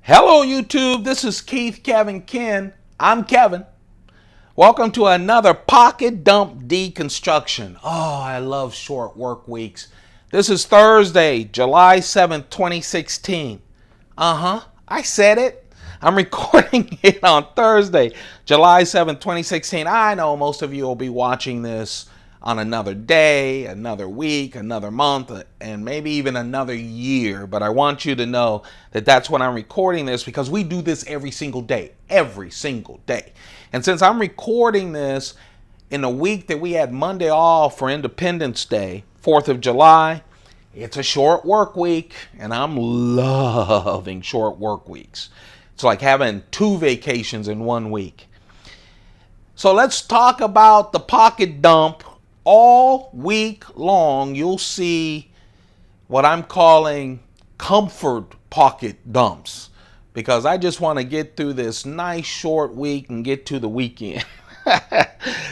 Hello, YouTube. This is Keith, Kevin, Ken. I'm Kevin. Welcome to another Pocket Dump Deconstruction. Oh, I love short work weeks. This is Thursday, July 7th, 2016. I said it. I'm recording it on Thursday, July 7th, 2016. I know most of you will be watching this on another day, another week, another month, and maybe even another year. But I want you to know that that's when I'm recording this because we do this every single day. And since I'm recording this in a week that we had Monday off for Independence Day, 4th of July, it's a short work week, and I'm loving short work weeks. It's like having 2 vacations in 1 week. So let's talk about the pocket dump. All week long, you'll see what I'm calling comfort pocket dumps because I just want to get through this nice short week and get to the weekend.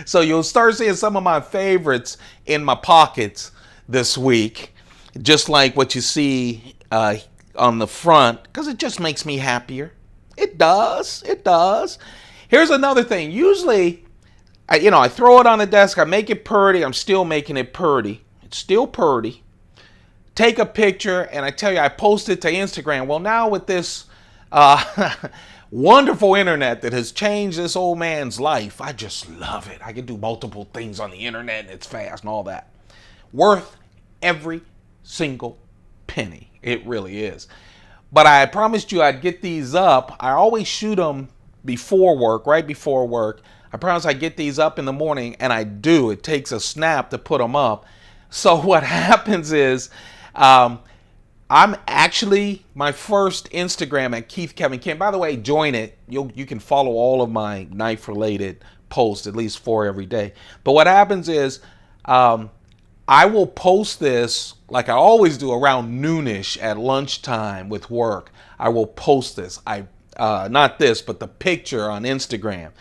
So you'll start seeing some of my favorites in my pockets this week, just like what you see on the front, because it just makes me happier. It does. Here's another thing. Usually, I throw it on the desk, I make it purty, I'm still making it purty. It's still purty. Take a picture, and I tell you, I post it to Instagram. Well, now with this wonderful internet that has changed this old man's life, I just love it. I can do multiple things on the internet, and it's fast and all that. Worth every single penny. It really is. But I promised you I'd get these up. I always shoot them before work, right before work. I promise I get these up in the morning, and I do. It takes a snap to put them up. So what happens is I'm actually my first Instagram at Keith Kevin Ken. By the way, join it. You can follow all of my knife-related posts, at least 4 every day. But what happens is I will post this like I always do around noonish at lunchtime with work. I will post this. Not this, but the picture on Instagram.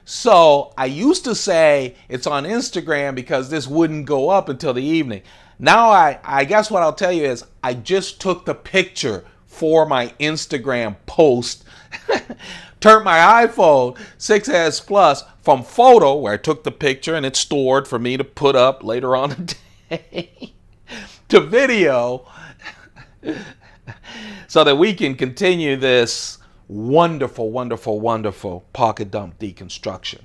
So I used to say it's on Instagram because this wouldn't go up until the evening. Now I guess what I'll tell you is I just took the picture for my Instagram post, turned my iPhone 6S Plus from photo, where I took the picture and it's stored for me to put up later on the day, to video, so that we can continue this wonderful pocket dump deconstruction.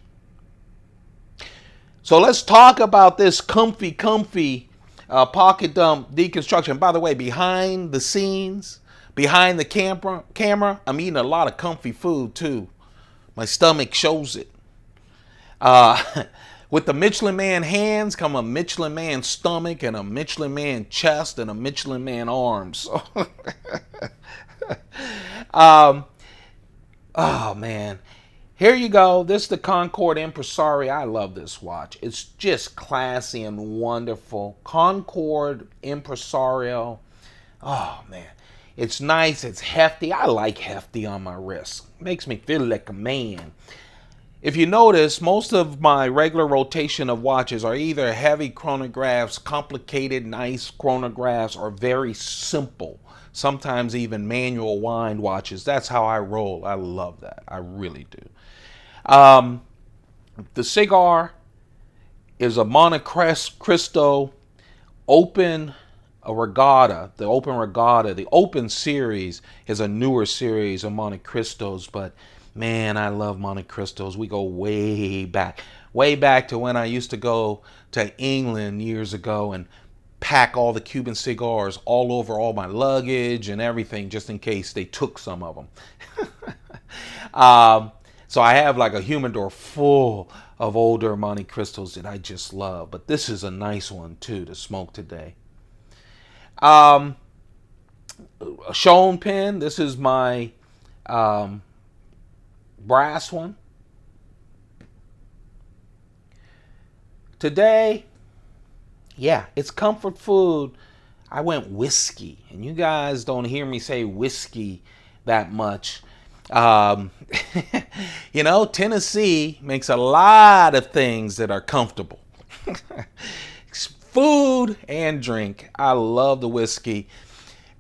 So let's talk about this comfy pocket dump deconstruction. By the way, behind the scenes, behind the camera, I'm eating a lot of comfy food too. My stomach shows it. With the Michelin Man hands come a Michelin Man stomach and a Michelin Man chest and a Michelin Man arms. Oh man, here you go. This is the Concord Impresario. I love this watch. It's just classy and wonderful. Concord Impresario. Oh man, it's nice. It's hefty. I like hefty on my wrist. Makes me feel like a man. If you notice, most of my regular rotation of watches are either heavy chronographs, complicated, nice chronographs, or very simple. Sometimes even manual wind watches. That's how I roll. I love that. I really do. The cigar is a Monte Cristo Open Regatta. The Open Regatta, the Open series is a newer series of Monte Cristos, but man, I love Monte Cristos. We go way back to when I used to go to England years ago and pack all the Cuban cigars all over all my luggage and everything just in case they took some of them. So I have like a humidor full of older Monte Cristos that I just love. But this is a nice one too to smoke today. A Schoen pen. This is my brass one. Today, yeah, it's comfort food. I went whiskey, and you guys don't hear me say whiskey that much. Tennessee makes a lot of things that are comfortable. Food and drink. I love the whiskey.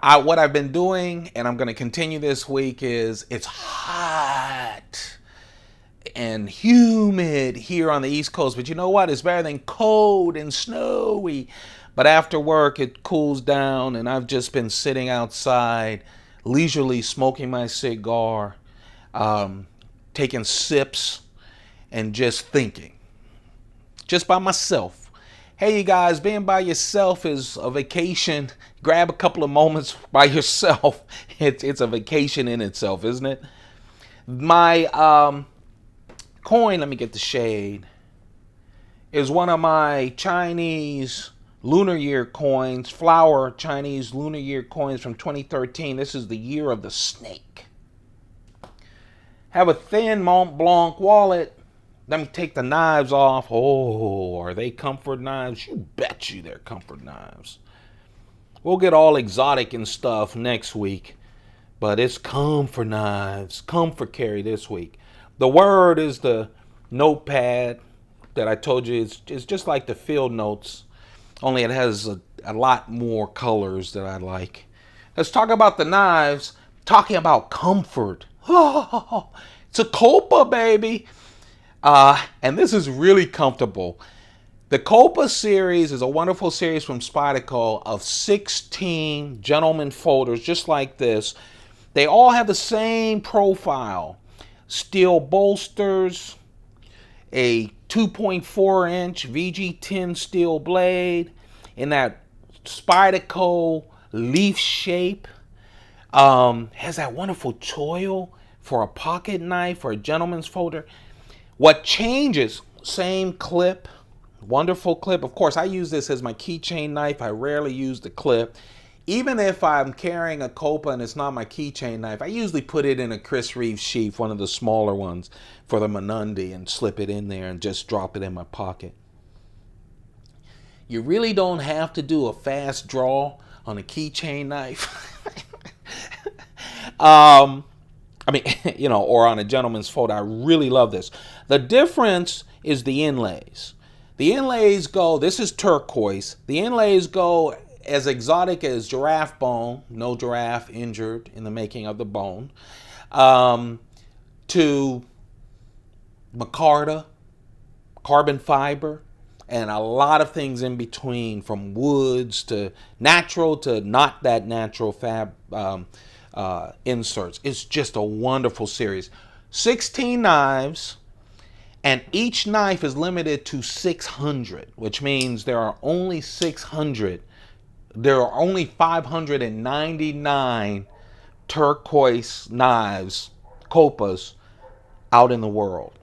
What I've been doing, and I'm going to continue this week, is it's hot and humid here on the East Coast. But you know what? It's better than cold and snowy. But after work, it cools down, and I've just been sitting outside, leisurely smoking my cigar, taking sips, and just thinking. Just by myself. Hey, you guys, being by yourself is a vacation. Grab a couple of moments by yourself. It's a vacation in itself, isn't it? My coin, let me get the shade, is one of my Chinese Lunar Year coins, flower Chinese Lunar Year coins from 2013. This is the year of the snake. Have a thin Mont Blanc wallet. Let me take the knives off. Oh, are they comfort knives? You bet you they're comfort knives. We'll get all exotic and stuff next week, but it's comfort knives, comfort carry this week. The word is the notepad that I told you. It's just like the field notes, only it has a lot more colors that I like. Let's talk about the knives. Talking about comfort. Oh, it's a Kopa, baby. And this is really comfortable. The Kopa series is a wonderful series from Spyderco of 16 gentleman folders, just like this. They all have the same profile. Steel bolsters, a 2.4-inch VG10 steel blade in that Spyderco leaf shape. Has that wonderful choil for a pocket knife or a gentleman's folder. What changes, same clip, wonderful clip. Of course, I use this as my keychain knife. I rarely use the clip. Even if I'm carrying a Kopa and it's not my keychain knife, I usually put it in a Reeve sheath, one of the smaller ones, for the Menundi, and slip it in there and just drop it in my pocket. You really don't have to do a fast draw on a keychain knife. Or on a gentleman's folder. I really love this. The difference is the inlays. The inlays go, this is turquoise. The inlays go as exotic as giraffe bone, no giraffe injured in the making of the bone, to micarta, carbon fiber, and a lot of things in between, from woods to natural to not that natural inserts. It's just a wonderful series. 16 knives, and each knife is limited to 600, which means there are only 600. There are only 599 turquoise knives, Kopas, out in the world.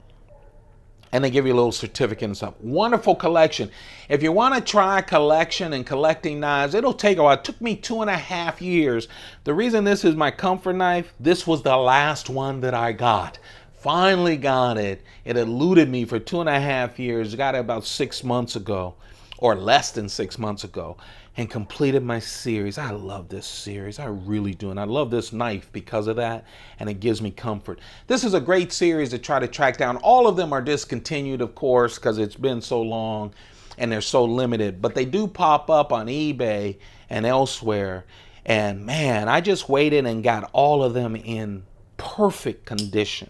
And they give you a little certificate and stuff. Wonderful collection. If you want to try collection and collecting knives, it'll take a while. It took me 2.5 years. The reason this is my comfort knife, this was the last one that I got. Finally got it. It eluded me for 2.5 years. Got it about 6 months ago, or less than 6 months ago, and completed my series. I love this series. I really do. And I love this knife because of that, and it gives me comfort. This is a great series to try to track down. All of them are discontinued, of course, because it's been so long and they're so limited. But they do pop up on eBay and elsewhere. And man, I just waited and got all of them in perfect condition.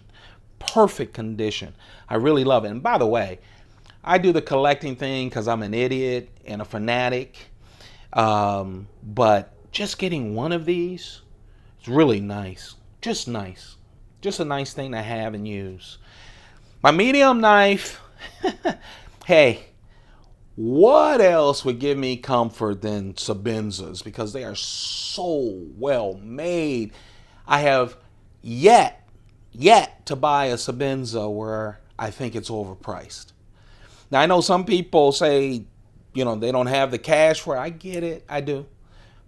Perfect condition. I really love it. And by the way, I do the collecting thing because I'm an idiot and a fanatic. But just getting one of these is really nice. Just nice. Just a nice thing to have and use. My medium knife. Hey, what else would give me comfort than Sebenzas? Because they are so well made. I have yet to buy a Sebenza where I think it's overpriced. Now, I know some people say, they don't have the cash for it. I get it. I do.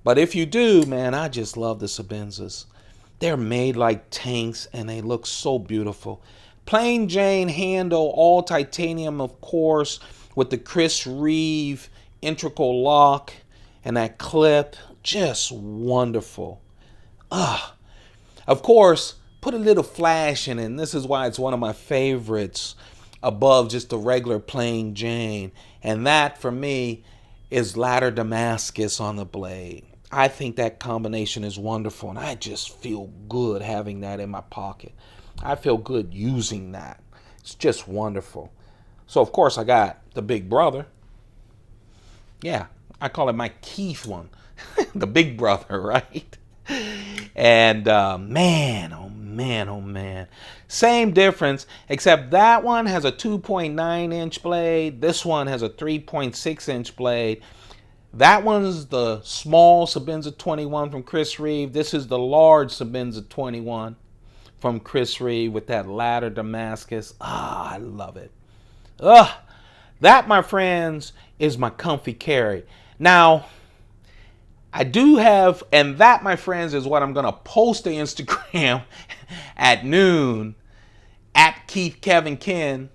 But if you do, man, I just love the Sebenzas. They're made like tanks, and they look so beautiful. Plain Jane handle, all titanium, of course, with the Reeve integral lock and that clip. Just wonderful. Of course, put a little flash in it, and this is why it's one of my favorites above just the regular plain Jane. And that, for me, is ladder Damascus on the blade. I think that combination is wonderful, and I just feel good having that in my pocket. I feel good using that. It's just wonderful. So, of course, I got the big brother. Yeah, I call it my Keith one. The big brother, right? And man, oh man, oh man. Same difference, except that one has a 2.9 inch blade. This one has a 3.6 inch blade. That one's the small Sebenza 21 from Chris Reeve. This is the large Sebenza 21 from Chris Reeve with that ladder Damascus. Ah, I love it. Ugh. That, my friends, is my comfy carry. Now, I do have, and that, my friends, is what I'm going to post to Instagram at noon at Keith Kevin Ken.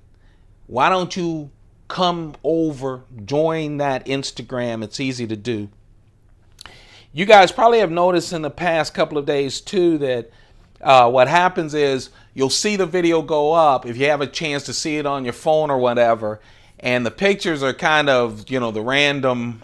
Why don't you come over, join that Instagram? It's easy to do. You guys probably have noticed in the past couple of days too that what happens is you'll see the video go up if you have a chance to see it on your phone or whatever, and the pictures are kind of, you know, the random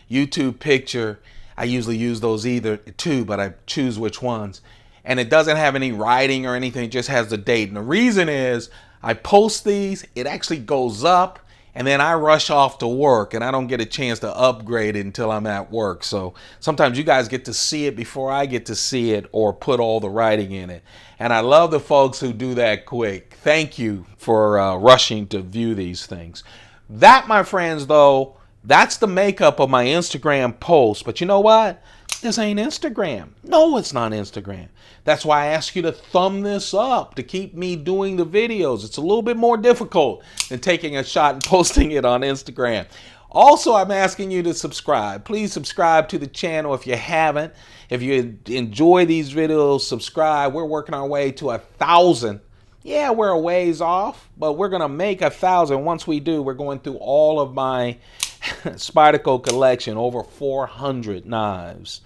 YouTube picture. I usually use those either too, but I choose which ones. And it doesn't have any writing or anything, it just has the date. And the reason is I post these, it actually goes up, and then I rush off to work and I don't get a chance to upgrade it until I'm at work. So sometimes you guys get to see it before I get to see it or put all the writing in it. And I love the folks who do that quick. Thank you for rushing to view these things. That, my friends, though, that's the makeup of my Instagram post. But you know what? This ain't Instagram. No, it's not Instagram. That's why I ask you to thumb this up to keep me doing the videos. It's a little bit more difficult than taking a shot and posting it on Instagram. Also, I'm asking you to subscribe. Please subscribe to the channel if you haven't. If you enjoy these videos, subscribe. We're working our way to 1,000. Yeah, we're a ways off, but we're going to make 1,000. Once we do, we're going through all of my Spyderco collection, over 400 knives.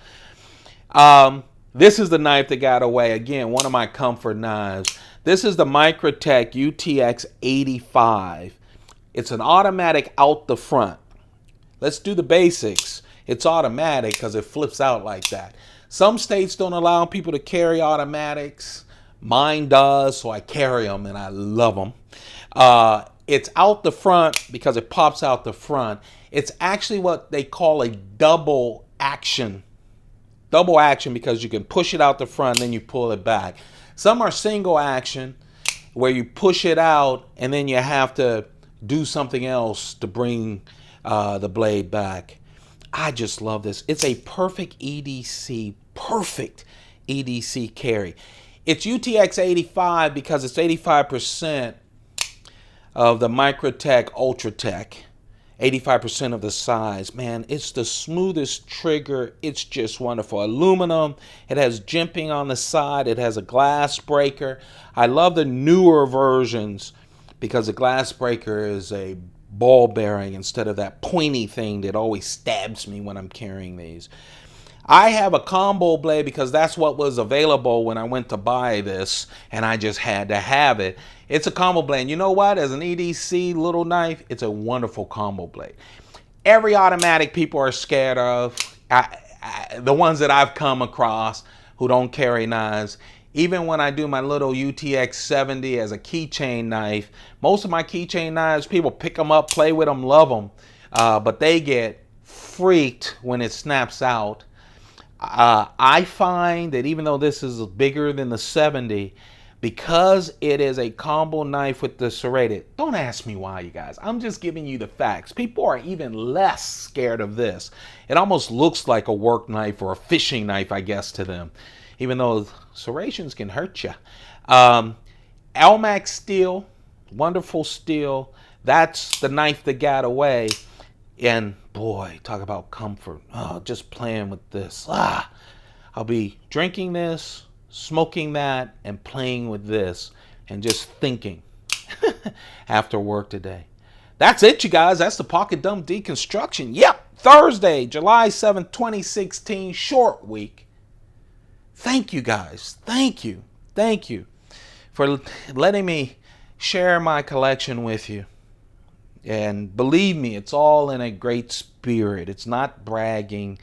This is the knife that got away. Again, one of my comfort knives. This is the Microtech UTX 85. It's an automatic out the front. Let's do the basics. It's automatic because it flips out like that. Some states don't allow people to carry automatics. Mine does, so I carry them and I love them. It's out the front because it pops out the front. It's actually what they call a double action. Double action because you can push it out the front and then you pull it back. Some are single action where you push it out and then you have to do something else to bring the blade back. I just love this. It's a perfect EDC carry. It's UTX 85 because it's 85% of the Microtech Ultratech. 85% of the size. Man, it's the smoothest trigger. It's just wonderful. Aluminum. It has jimping on the side. It has a glass breaker. I love the newer versions because the glass breaker is a ball bearing instead of that pointy thing that always stabs me when I'm carrying these. I have a combo blade because that's what was available when I went to buy this, and I just had to have it. It's a combo blade. And you know what? As an EDC little knife, it's a wonderful combo blade. Every automatic people are scared of, the ones that I've come across who don't carry knives. Even when I do my little UTX 70 as a keychain knife, most of my keychain knives, people pick them up, play with them, love them, but they get freaked when it snaps out. I find that even though this is bigger than the 70, because it is a combo knife with the serrated, don't ask me why, you guys. I'm just giving you the facts. People are even less scared of this. It almost looks like a work knife or a fishing knife, I guess, to them, even though serrations can hurt you. Almac steel, wonderful steel. That's the knife that got away. And boy, talk about comfort. Oh, just playing with this. I'll be drinking this, smoking that, and playing with this, and just thinking after work today. That's it, you guys. That's the Pocket Dump Deconstruction. Yep, Thursday, July 7th, 2016, short week. Thank you, guys. Thank you. Thank you for letting me share my collection with you. And believe me, it's all in a great spirit. It's not bragging.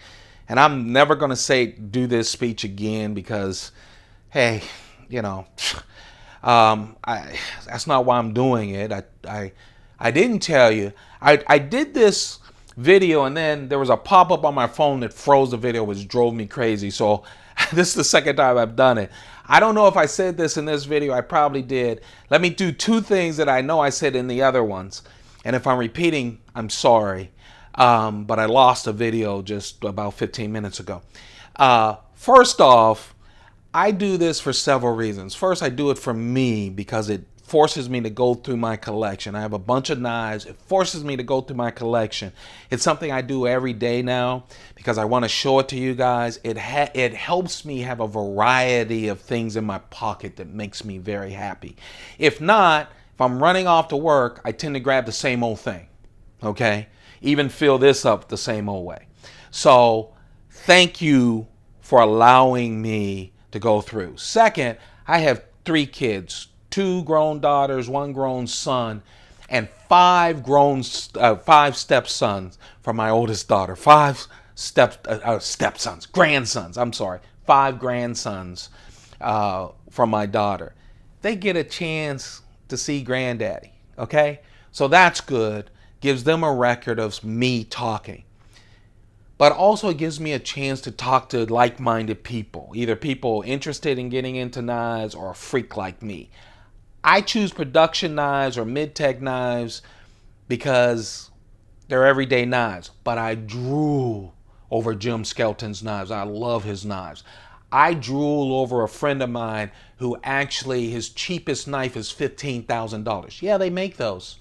And I'm never going to do this speech again because, hey, you know, that's not why I'm doing it. I didn't tell you. I did this video and then there was a pop-up on my phone that froze the video, which drove me crazy. So this is the second time I've done it. I don't know if I said this in this video. I probably did. Let me do two things that I know I said in the other ones. And if I'm repeating, I'm sorry. But I lost a video just about 15 minutes ago. First off, I do this for several reasons. First, I do it for me because it forces me to go through my collection. I have a bunch of knives. It forces me to go through my collection. It's something I do every day now because I want to show it to you guys. It helps me have a variety of things in my pocket that makes me very happy. If not, if I'm running off to work, I tend to grab the same old thing. Okay? Even fill this up the same old way. So thank you for allowing me to go through. Second, I have 3 kids, 2 grown daughters, 1 grown son, and 5 stepsons from my oldest daughter. 5 stepsons, grandsons, I'm sorry. 5 grandsons from my daughter. They get a chance to see granddaddy, okay? So that's good. Gives them a record of me talking. But also it gives me a chance to talk to like-minded people, either people interested in getting into knives or a freak like me. I choose production knives or mid-tech knives because they're everyday knives, but I drool over Jim Skelton's knives. I love his knives. I drool over a friend of mine who actually, his cheapest knife is $15,000. Yeah, they make those.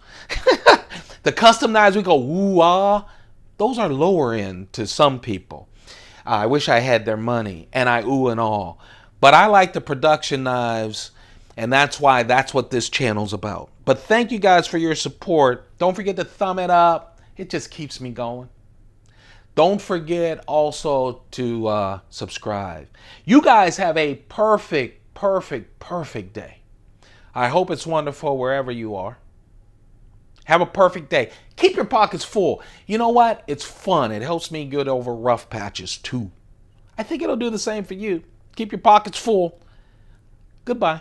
The custom knives, we go, ooh-ah, those are lower end to some people. I wish I had their money, and I ooh and all. But I like the production knives, and that's what this channel's about. But thank you guys for your support. Don't forget to thumb it up. It just keeps me going. Don't forget also to subscribe. You guys have a perfect, perfect, perfect day. I hope it's wonderful wherever you are. Have a perfect day. Keep your pockets full. You know what? It's fun. It helps me get over rough patches too. I think it'll do the same for you. Keep your pockets full. Goodbye.